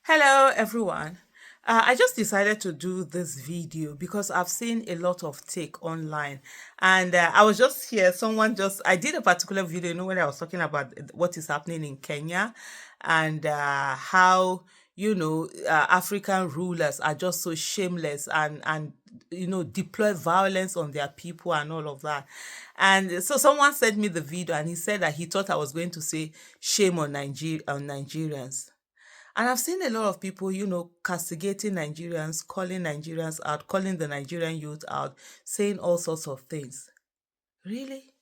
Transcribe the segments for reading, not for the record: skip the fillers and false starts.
Hello, everyone. I just decided to do this video because I've seen a lot of take online, and I was just here. I did a particular video, when I was talking about what is happening in Kenya and how, African rulers are just so shameless and deploy violence on their people and all of that. And so someone sent me the video and he said that he thought I was going to say shame on Nigerians. And I've seen a lot of people, castigating Nigerians, calling Nigerians out, calling the Nigerian youth out, saying all sorts of things. Really?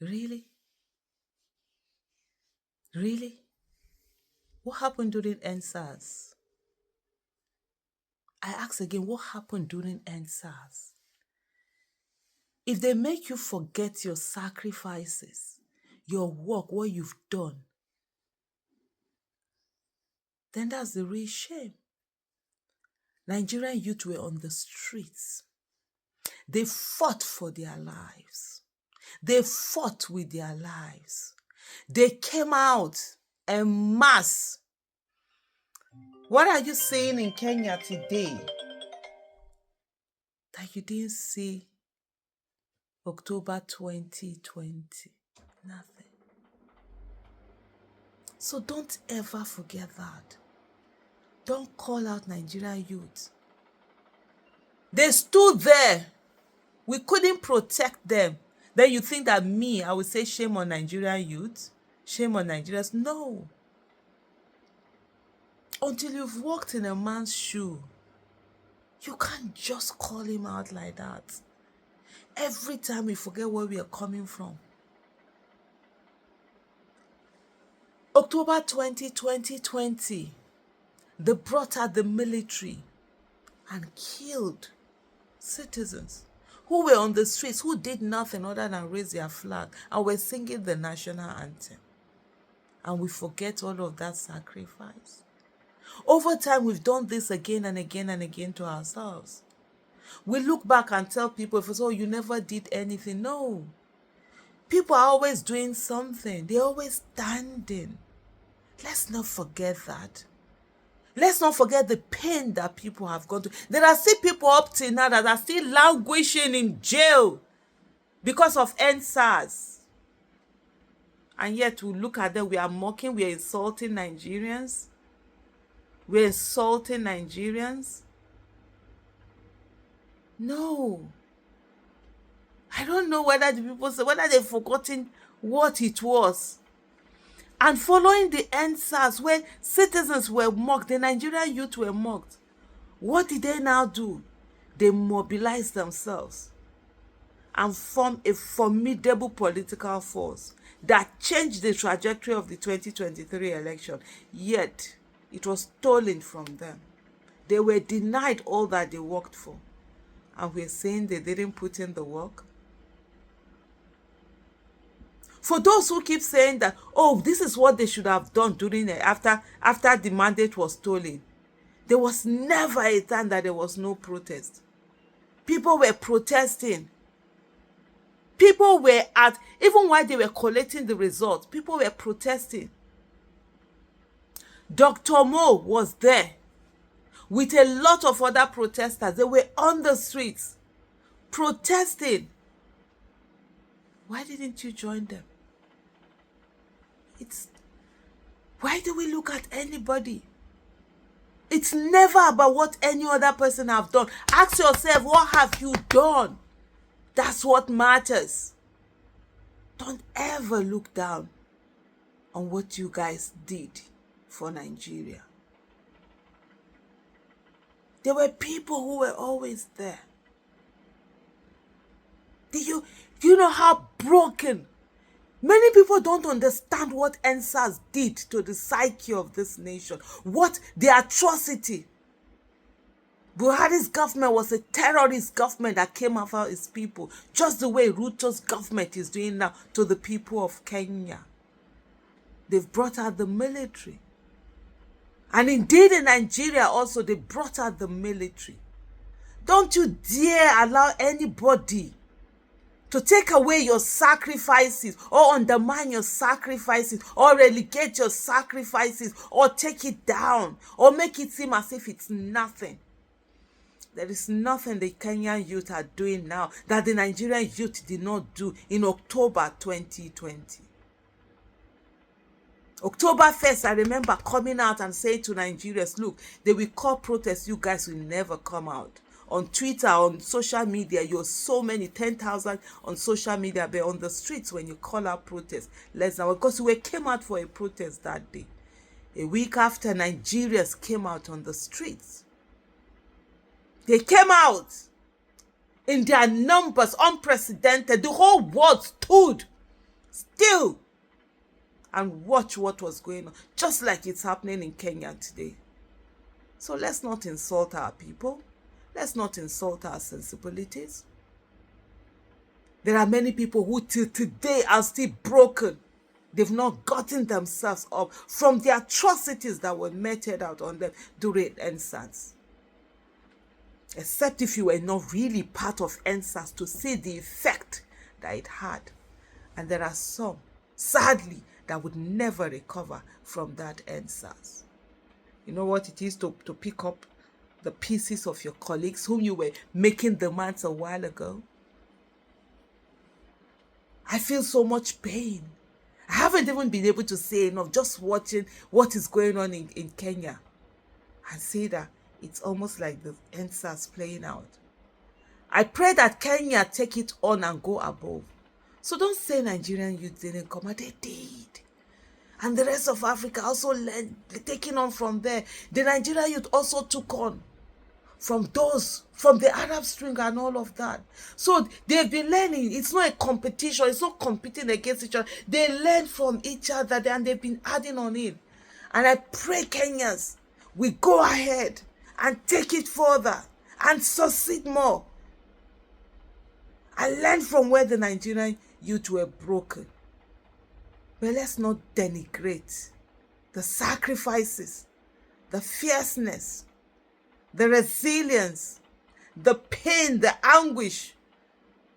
Really? Really? What happened during EndSARS? I ask again, what happened during EndSARS? If they make you forget your sacrifices, your work, what you've done, then that's the real shame. Nigerian youth were on the streets. They fought for their lives. They fought with their lives. They came out en masse. What are you saying in Kenya today that you didn't see October 2020? Nothing. So don't ever forget that. Don't call out Nigerian youth. They stood there. We couldn't protect them. Then you think that I would say shame on Nigerian youth? Shame on Nigerians? No. Until you've walked in a man's shoe, you can't just call him out like that. Every time we forget where we are coming from. October 2020, they brought out the military and killed citizens who were on the streets, who did nothing other than raise their flag and were singing the national anthem. And we forget all of that sacrifice. Over time, we've done this again and again and again to ourselves. We look back and tell people, if it's, oh, you never did anything. No. People are always doing something. They're always standing. Let's not forget that. Let's not forget the pain that people have gone through. There are still people up till now that are still languishing in jail because of EndSARS. And yet we look at them, we are mocking, we are insulting Nigerians. We're insulting Nigerians. No. I don't know whether the people say, whether they've forgotten what it was. And following the EndSARS, where citizens were mocked, the Nigerian youth were mocked, what did they now do? They mobilized themselves and formed a formidable political force that changed the trajectory of the 2023 election. Yet, it was stolen from them. They were denied all that they worked for. And we're saying they didn't put in the work. For those who keep saying that, oh, this is what they should have done during after the mandate was stolen, there was never a time that there was no protest. People were protesting. People were even while they were collecting the results, people were protesting. Dr. Mo was there with a lot of other protesters. They were on the streets protesting. Why didn't you join them? Why do we look at anybody? It's never about what any other person have done. Ask yourself, what have you done? That's what matters. Don't ever look down on what you guys did for Nigeria. There were people who were always there. Do you know how broken? Many people don't understand what EndSARS did to the psyche of this nation. What the atrocity. Buhari's government was a terrorist government that came after its people, just the way Ruto's government is doing now to the people of Kenya. They've brought out the military. And indeed in Nigeria also, they brought out the military. Don't you dare allow anybody to take away your sacrifices or undermine your sacrifices or relegate your sacrifices or take it down or make it seem as if it's nothing. There is nothing the Kenyan youth are doing now that the Nigerian youth did not do in October 2020. October 1st, I remember coming out and saying to Nigerians, look, they will call protests, you guys will never come out. On Twitter, on social media, you're so many, 10,000 on social media, but on the streets when you call out protests, less than, because we came out for a protest that day. A week after, Nigerians came out on the streets. They came out in their numbers, unprecedented. The whole world stood still and watch what was going on, just like it's happening in Kenya today. So let's not insult our people. Let's not insult our sensibilities. There are many people who till today are still broken. They've not gotten themselves up from the atrocities that were meted out on them during EndSARS. Except if you were not really part of EndSARS to see the effect that it had. And there are some, sadly, that would never recover from that EndSARS. You know what it is to pick up the pieces of your colleagues whom you were making demands a while ago? I feel so much pain. I haven't even been able to say enough just watching what is going on in Kenya and say that it's almost like the EndSARS playing out. I pray that Kenya take it on and go above. So don't say Nigerian youth didn't come out. They did. And the rest of Africa also taking on from there. The Nigerian youth also took on from those, from the Arab Spring and all of that. So they've been learning. It's not a competition. It's not competing against each other. They learn from each other and they've been adding on it. And I pray Kenyans will go ahead and take it further and succeed more. And learn from where the Nigerian youth were broken. But let's not denigrate the sacrifices, the fierceness, the resilience, the pain, the anguish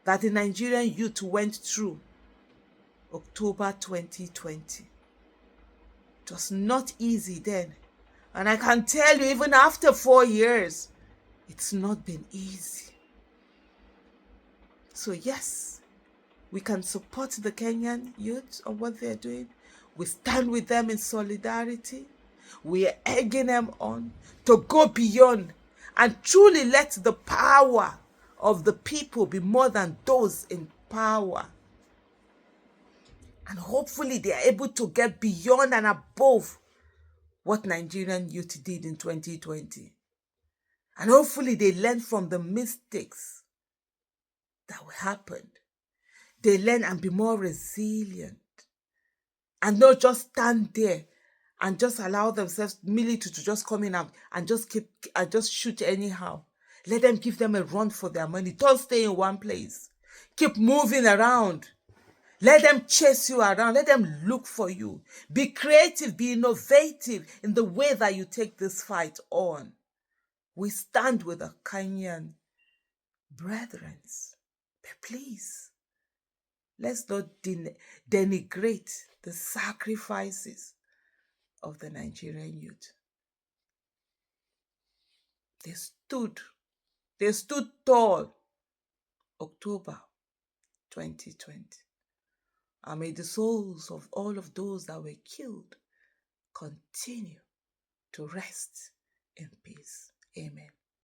that the Nigerian youth went through October 2020. It was not easy then. And I can tell you, even after 4 years, it's not been easy. So yes, we can support the Kenyan youth on what they're doing. We stand with them in solidarity. We are egging them on to go beyond and truly let the power of the people be more than those in power. And hopefully they are able to get beyond and above what Nigerian youth did in 2020. And hopefully they learn from the mistakes that happened. They learn and be more resilient. And not just stand there and just allow themselves military to just come in and just shoot anyhow. Let them give them a run for their money. Don't stay in one place. Keep moving around. Let them chase you around. Let them look for you. Be creative, be innovative in the way that you take this fight on. We stand with the Kenyan brethren. But please, let's not denigrate the sacrifices of the Nigerian youth. They stood tall October 2020. And may the souls of all of those that were killed continue to rest in peace.